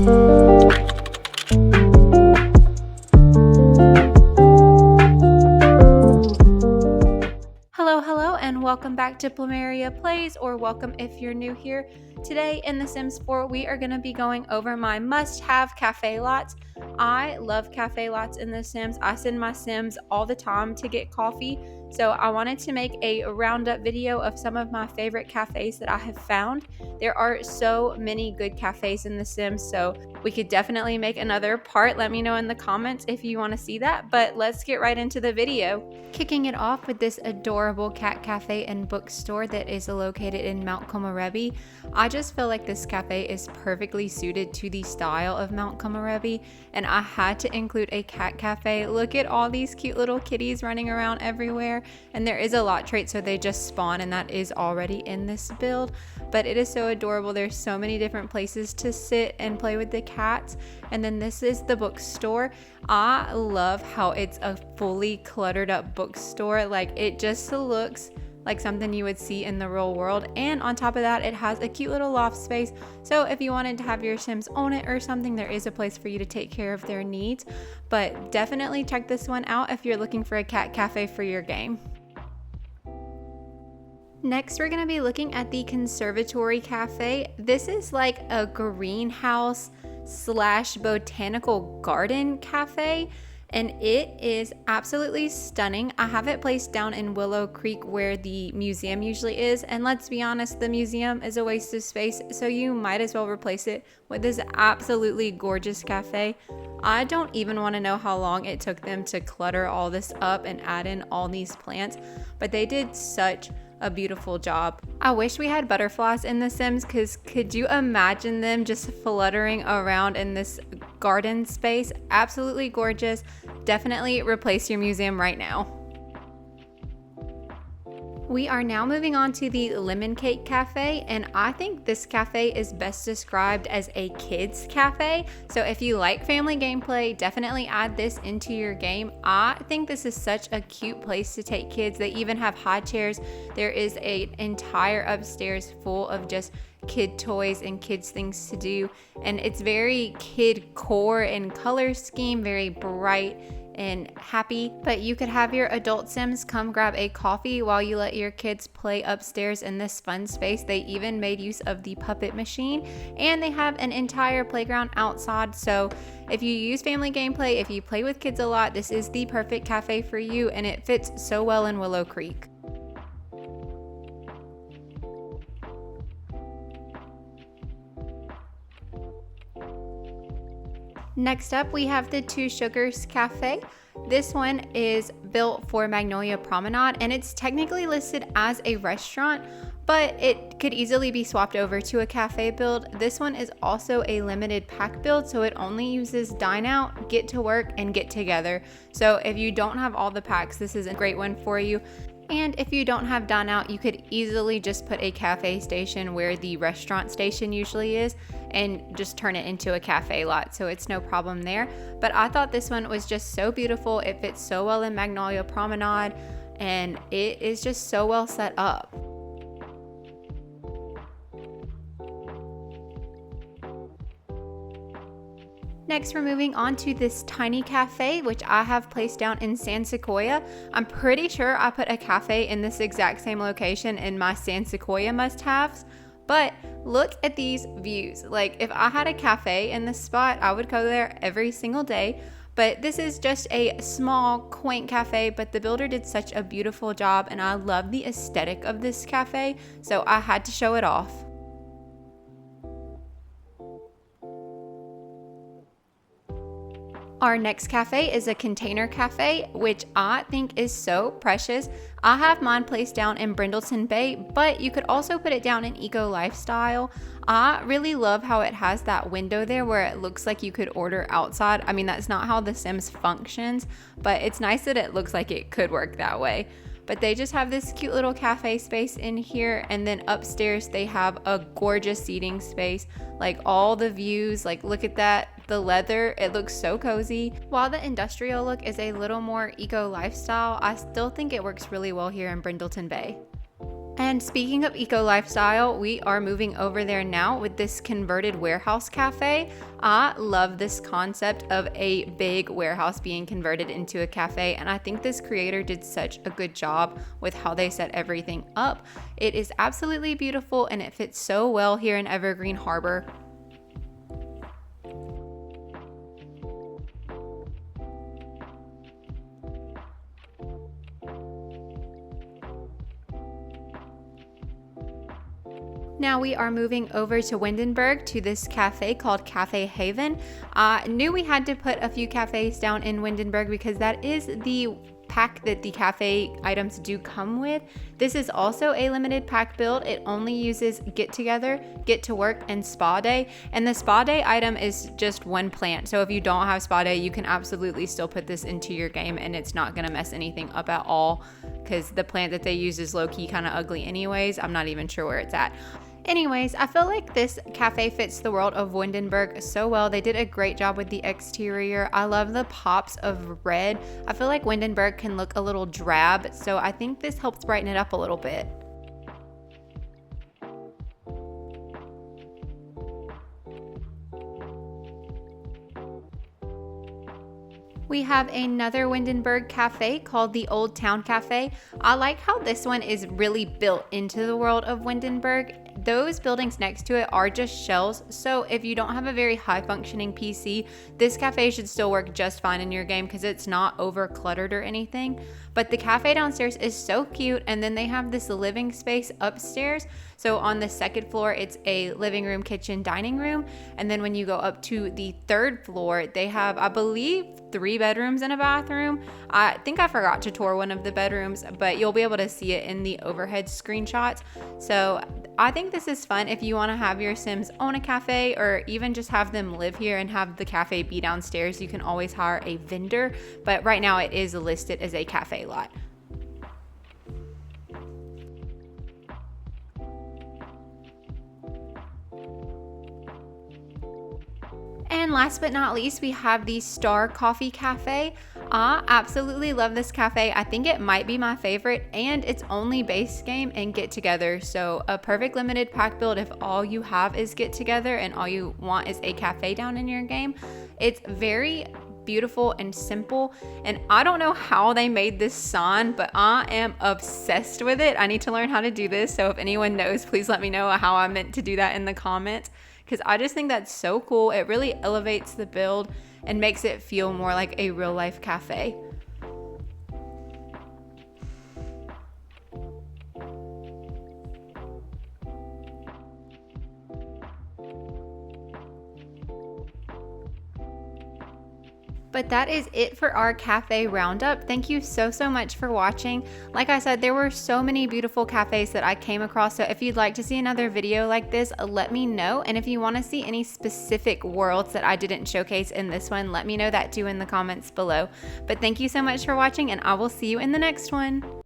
Hello, and welcome back to PlumeriaPlays, or welcome if you're new here. Today in The Sims 4, we are going to be going over my must-have cafe lots. I love cafe lots in The Sims. I send my Sims all the time to get coffee, so I wanted to make a roundup video of some of my favorite cafes that I have found. There are so many good cafes in The Sims, so we could definitely make another part. Let me know in the comments if you want to see that, but let's get right into the video. Kicking it off with this adorable cat cafe and bookstore that is located in Mount Qwerty. I just feel like this cafe is perfectly suited to the style of Mount Qwerty, and I had to include a cat cafe. Look at all these cute little kitties running around everywhere, and there is a lot trait, so they just spawn, and that is already in this build, but it is so adorable. There's so many different places to sit and play with the cats. And then this is the bookstore. I love how it's a fully cluttered up bookstore. Like, it just looks like something you would see in the real world, and on top of that, it has a cute little loft space, so if you wanted to have your Sims own it or something, there is a place for you to take care of their needs. But definitely check this one out if you're looking for a cat cafe for your game. Next, we're going to be looking at the Conservatory Cafe. This is like a greenhouse / botanical garden cafe, and it is absolutely stunning. I have it placed down in Willow Creek where the museum usually is, and let's be honest, the museum is a waste of space, so you might as well replace it with this absolutely gorgeous cafe. I don't even want to know how long it took them to clutter all this up and add in all these plants, but they did such a beautiful job. I wish we had butterflies in The Sims, because could you imagine them just fluttering around in this garden space? Absolutely gorgeous. Definitely replace your museum right now. We are now moving on to the Lemon Cake Cafe, and I think this cafe is best described as a kids cafe. So if you like family gameplay, definitely add this into your game. I think this is such a cute place to take kids. They even have high chairs. There is an entire upstairs full of just kid toys and kids things to do, and it's very kid core in color scheme, very bright and happy. But you could have your adult Sims come grab a coffee while you let your kids play upstairs in this fun space. They even made use of the puppet machine, and they have an entire playground outside. So if you use family gameplay, if you play with kids a lot, this is the perfect cafe for you, and it fits so well in Willow Creek. Next up, we have the Two Sugars Cafe. This one is built for Magnolia Promenade, and it's technically listed as a restaurant, but it could easily be swapped over to a cafe build. This one is also a limited pack build, so it only uses dine out, get to work, and get together. So if you don't have all the packs, this is a great one for you. And if you don't have dine out, you could easily just put a cafe station where the restaurant station usually is and just turn it into a cafe lot, so it's no problem there. But I thought this one was just so beautiful. It fits so well in Magnolia Promenade, and it is just so well set up. Next, we're moving on to this tiny cafe, which I have placed down in San Sequoia. I'm pretty sure I put a cafe in this exact same location in my San Sequoia must-haves, but look at these views. Like, if I had a cafe in this spot, I would go there every single day. But this is just a small, quaint cafe, but the builder did such a beautiful job, and I love the aesthetic of this cafe, so I had to show it off. Our next cafe is a container cafe, which I think is so precious. I have mine placed down in Brindleton Bay, but you could also put it down in Eco Lifestyle. I really love how it has that window there where it looks like you could order outside. I mean, that's not how The Sims functions, but it's nice that it looks like it could work that way. But they just have this cute little cafe space in here, and then upstairs they have a gorgeous seating space. Like, all the views, like, look at that, the leather, it looks so cozy. While the industrial look is a little more eco lifestyle, I still think it works really well here in Brindleton Bay. And speaking of eco lifestyle, we are moving over there now with this converted warehouse cafe. I love this concept of a big warehouse being converted into a cafe, and I think this creator did such a good job with how they set everything up. It is absolutely beautiful and it fits so well here in Evergreen Harbor. Now we are moving over to Windenburg to this cafe called Cafe Haven. I knew we had to put a few cafes down in Windenburg because that is the pack that the cafe items do come with. This is also a limited pack build. It only uses Get Together, Get to Work, and Spa Day. And the Spa Day item is just one plant. So if you don't have Spa Day, you can absolutely still put this into your game and it's not gonna mess anything up at all because the plant that they use is low-key kind of ugly anyways. I'm not even sure where it's at. Anyways, I feel like this cafe fits the world of Windenburg so well. They did a great job with the exterior. I love the pops of red. I feel like Windenburg can look a little drab, so I think this helps brighten it up a little bit. We have another Windenburg cafe called the Old Town Cafe. I like how this one is really built into the world of Windenburg. Those buildings next to it are just shells, so if you don't have a very high functioning PC, this cafe should still work just fine in your game because it's not over cluttered or anything. But the cafe downstairs is so cute, and then they have this living space upstairs. So on the second floor, it's a living room, kitchen, dining room. And then when you go up to the third floor, they have, I believe, 3 bedrooms and a bathroom. I think I forgot to tour one of the bedrooms, but you'll be able to see it in the overhead screenshots. So I think this is fun if you want to have your Sims own a cafe or even just have them live here and have the cafe be downstairs. You can always hire a vendor, but right now it is listed as a cafe lot. And last but not least, we have the Star Coffee Cafe. I absolutely love this cafe. I think it might be my favorite, and it's only base game and Get Together. So a perfect limited pack build if all you have is Get Together and all you want is a cafe down in your game. It's very beautiful and simple, and I don't know how they made this sign, but I am obsessed with it. I need to learn how to do this, so if anyone knows, please let me know how I meant to do that in the comments, because I just think that's so cool. It really elevates the build and makes it feel more like a real life cafe. But that is it for our cafe roundup. Thank you so much for watching. Like I said, there were so many beautiful cafes that I came across, so if you'd like to see another video like this, let me know. And if you want to see any specific worlds that I didn't showcase in this one, let me know that too in the comments below. But thank you so much for watching, and I will see you in the next one.